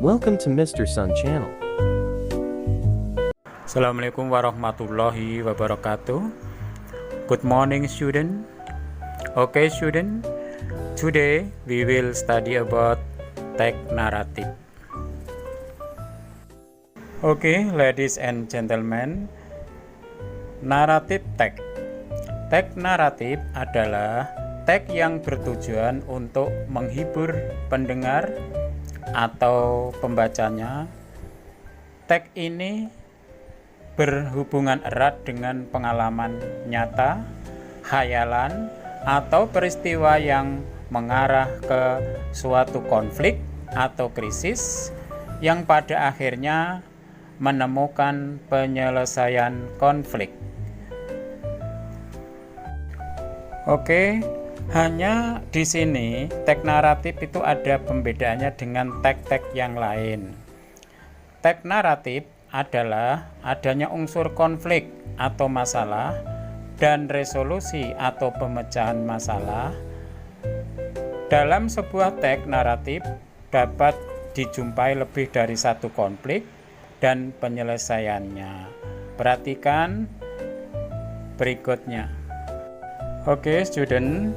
Welcome to Mr. Sun Channel. Assalamualaikum warahmatullahi wabarakatuh. Good morning, student. Okay, student. Today we will study about text narrative. Okay, ladies and gentlemen. Naratif teks. Teks naratif adalah teks yang bertujuan untuk menghibur pendengar atau pembacanya. Teks ini berhubungan erat dengan pengalaman nyata, khayalan, atau peristiwa yang mengarah ke suatu konflik atau krisis yang pada akhirnya menemukan penyelesaian konflik. Oke, hanya di sini teks naratif itu ada pembedaannya dengan teks-teks yang lain. Teks naratif adalah adanya unsur konflik atau masalah dan resolusi atau pemecahan masalah. Dalam sebuah teks naratif dapat dijumpai lebih dari satu konflik dan penyelesaiannya. Perhatikan berikutnya. Oke, student,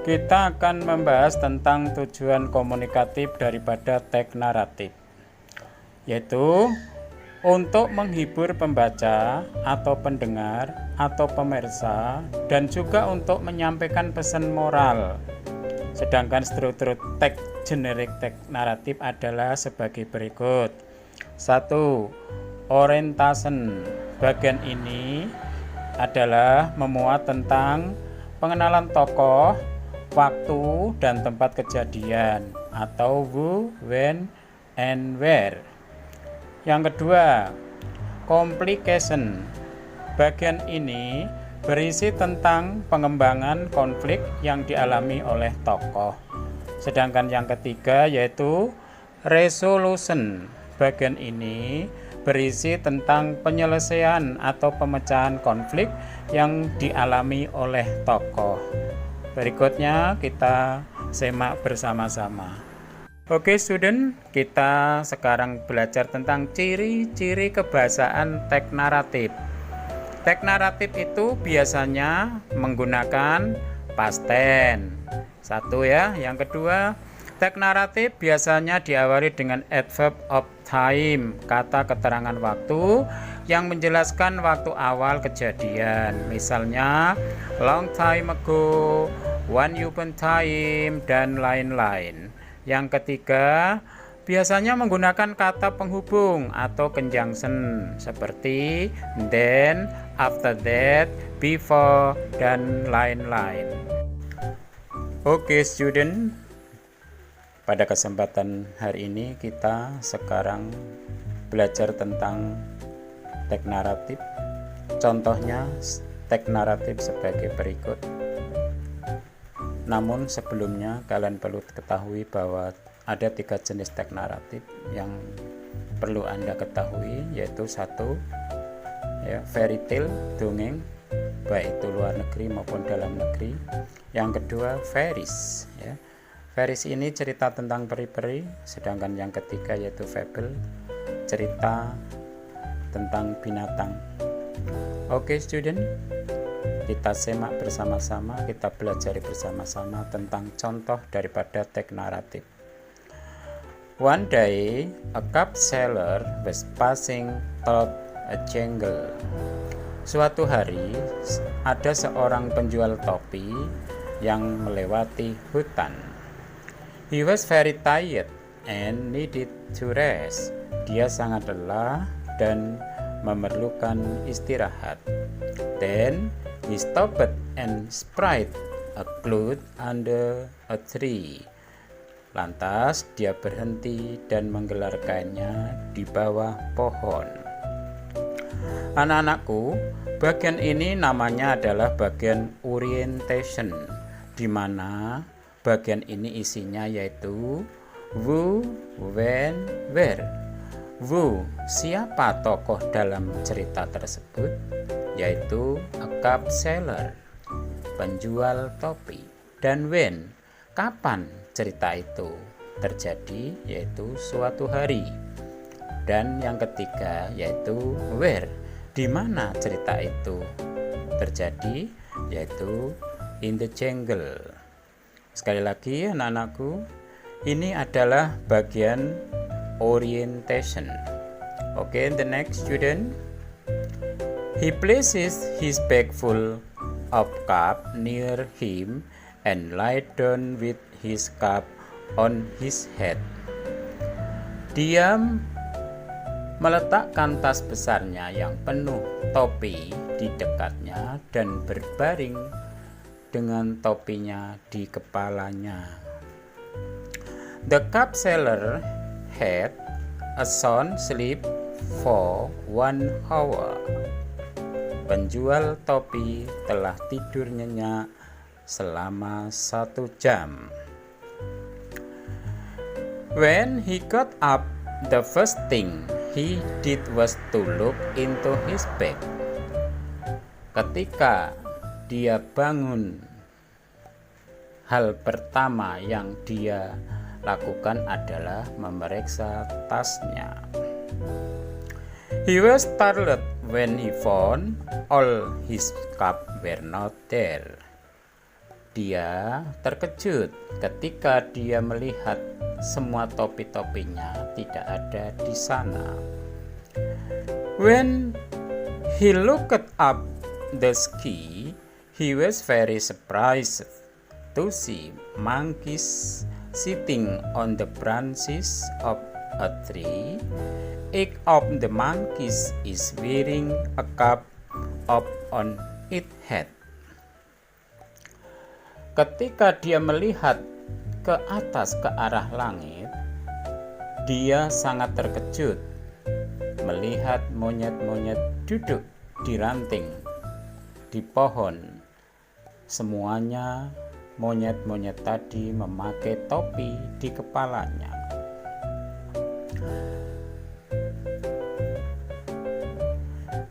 kita akan membahas tentang tujuan komunikatif daripada teks naratif, yaitu untuk menghibur pembaca atau pendengar atau pemirsa dan juga untuk menyampaikan pesan moral. Sedangkan struktur teks generik teks naratif adalah sebagai berikut. 1. Orientation. Bagian ini adalah memuat tentang pengenalan tokoh, waktu dan tempat kejadian atau who, when, and where. Yang kedua, complication. Bagian ini berisi tentang pengembangan konflik yang dialami oleh tokoh. Sedangkan yang ketiga yaitu resolution. Bagian ini berisi tentang penyelesaian atau pemecahan konflik yang dialami oleh tokoh. Berikutnya kita simak bersama-sama. Oke, student, kita sekarang belajar tentang ciri-ciri kebahasaan teks naratif. Teks naratif itu biasanya menggunakan past tense. 1 ya. Yang kedua, teks naratif biasanya diawali dengan adverb of time, kata keterangan waktu yang menjelaskan waktu awal kejadian. Misalnya long time ago, one upon time, dan lain-lain. Yang ketiga, biasanya menggunakan kata penghubung atau conjunction seperti then, after that, before, dan lain-lain. Oke, student, pada kesempatan hari ini kita sekarang belajar tentang teks naratif. Contohnya teks naratif sebagai berikut. Namun sebelumnya kalian perlu ketahui bahwa ada 3 jenis teks naratif yang perlu Anda ketahui, yaitu 1 ya, fairy tale, dongeng, baik itu luar negeri maupun dalam negeri. Yang kedua, fairies ya. Fairies ini cerita tentang peri-peri, sedangkan yang ketiga yaitu fable, cerita tentang binatang. Oke, student, kita simak bersama-sama, kita pelajari bersama-sama tentang contoh daripada teks naratif. One day, a cup seller was passing through a jungle. Suatu hari, ada seorang penjual topi yang melewati hutan. He was very tired and needed to rest. Dia sangat lelah dan memerlukan istirahat. Then he stopped and spread a cloth under a tree. Lantas dia berhenti dan menggelar kainnya di bawah pohon. Anak-anakku, bagian ini namanya adalah bagian orientation, di mana bagian ini isinya yaitu who, when, where. Who, siapa tokoh dalam cerita tersebut? Yaitu a cup seller, penjual topi. Dan when, kapan cerita itu? terjadi, yaitu suatu hari. Dan yang ketiga yaitu where, di mana cerita itu terjadi, yaitu in the jungle. Sekali lagi anak-anakku, ini adalah bagian orientation. Okay, the next student. He places his bag full of cup near him and lie down with his cup on his head. Dia meletakkan tas besarnya yang penuh topi di dekatnya dan berbaring dengan topinya di kepalanya. The cup seller had a sound sleep for 1 hour. Penjual topi telah tidur nyenyak selama 1 jam. When he got up, the first thing he did was to look into his bag. Ketika dia bangun, hal pertama yang dia lakukan adalah memeriksa tasnya. He was startled when he found all his cups were not there. Dia terkejut ketika dia melihat semua topi-topinya tidak ada di sana. When he looked up the sky, he was very surprised to see monkeys sitting on the branches of a tree. Each of the monkeys is wearing a cap up on its head. Ketika dia melihat ke atas ke arah langit, dia sangat terkejut melihat monyet-monyet duduk di ranting di pohon. Semuanya monyet-monyet tadi memakai topi di kepalanya.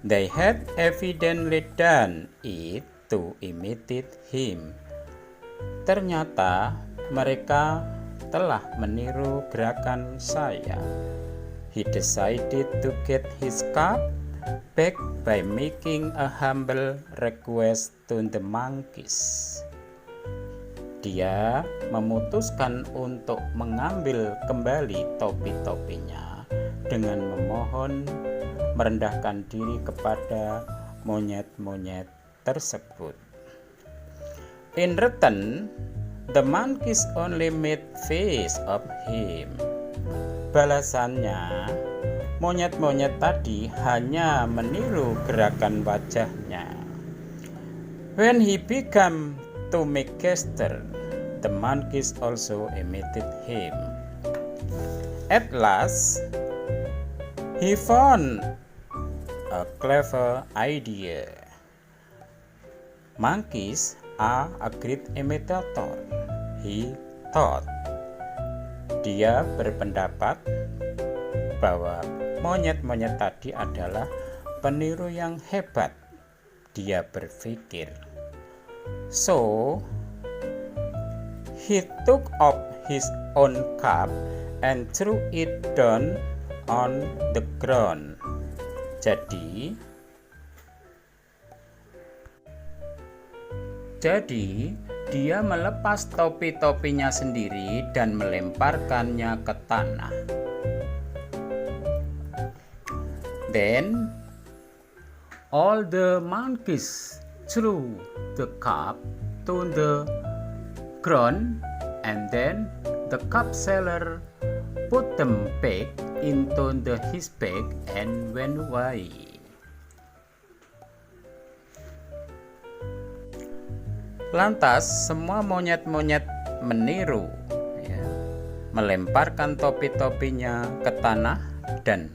They had evidently done it to imitate him. Ternyata mereka telah meniru gerakan saya. He decided to get his cup back by making a humble request to the monkeys. Dia memutuskan untuk mengambil kembali topi-topinya dengan memohon merendahkan diri kepada monyet-monyet tersebut. In return, the monkeys only made face of him. Balasannya, monyet-monyet tadi hanya meniru gerakan wajahnya. When he began to make gesture, the monkeys also imitated him. At last, he found a clever idea. Monkeys are a great imitator, he thought. Dia berpendapat bahwa monyet-monyet tadi adalah peniru yang hebat, dia berpikir. So, he took off his own cap and threw it down on the ground. Jadi dia melepas topi-topinya sendiri dan melemparkannya ke tanah. Then all the monkeys threw the cup to the ground, and then the cup seller put them back into his bag and went away. Lantas semua monyet-monyet meniru, melemparkan topi-topinya ke tanah, dan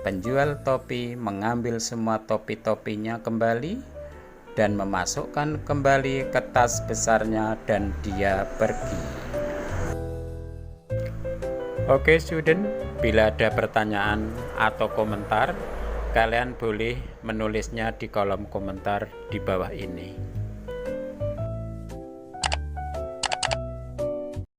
penjual topi mengambil semua topi-topinya kembali dan memasukkan kembali ke tas besarnya dan dia pergi. Oke student, bila ada pertanyaan atau komentar, kalian boleh menulisnya di kolom komentar di bawah ini.